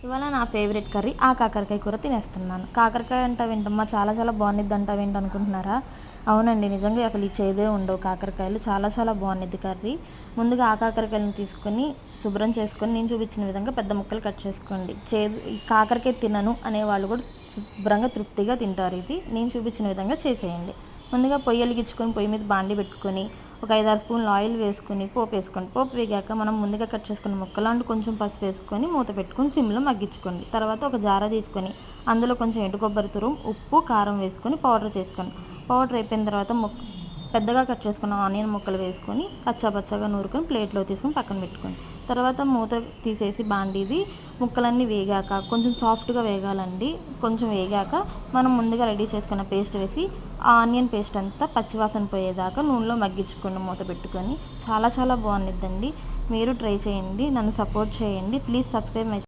ఇవాళ నా favourite curry కాకరకాయ కూర తినేస్తున్నాను. కాకరకాయ అంటావేంటమ్మా చాలా చాలా బాగుండిద్ది అంటావేంటి అనుకుంటున్నారా? అవునండి, నిజంగా అసలు ఈ చేదే ఉండవు కాకరకాయలు. చాలా చాలా బాగుండిద్ది కర్రీ. ముందుగా కాకరకాయలను తీసుకొని శుభ్రం చేసుకొని నేను చూపించిన విధంగా పెద్ద ముక్కలు కట్ చేసుకోండి. చేదు ఈ కాకరకాయ తినను అనేవాళ్ళు కూడా శుభ్రంగా తృప్తిగా తింటారు. ఇది నేను చూపించిన విధంగా చేసేయండి. ముందుగా పొయ్యి వెలిగించుకొని పొయ్యి మీద బాండి పెట్టుకొని ఒక 5-6 స్పూన్లు ఆయిల్ వేసుకొని పోపు వేసుకోండి. పోపు వేగాక మనం ముందుగా కట్ చేసుకున్న ముక్కలు అండ్ కొంచెం పసుపు వేసుకొని మూత పెట్టుకొని సిమ్లో మగ్గించుకోండి. తర్వాత ఒక జార తీసుకొని అందులో కొంచెం ఎండు కొబ్బరి తురుము, ఉప్పు, కారం వేసుకొని పౌడర్ చేసుకోండి. పౌడర్ అయిపోయిన తర్వాత పెద్దగా కట్ చేసుకున్న ఆనియన్ ముక్కలు వేసుకొని కచ్చాపచ్చగా నూరుకొని ప్లేట్లో తీసుకొని పక్కన పెట్టుకోండి. తర్వాత మూత తీసేసి బాండీది ముక్కలన్నీ వేగాక కొంచెం సాఫ్ట్గా వేగాలండి. కొంచెం వేగాక మనం ముందుగా రెడీ చేసుకున్న పేస్ట్ వేసి ఆ ఆనియన్ పేస్ట్ అంతా పచ్చివాసన పోయేదాకా నూనెలో మగ్గించుకోండి మూత పెట్టుకొని. చాలా చాలా బాగుండిద్దండి. మీరు ట్రై చేయండి, నన్ను సపోర్ట్ చేయండి. Please subscribe my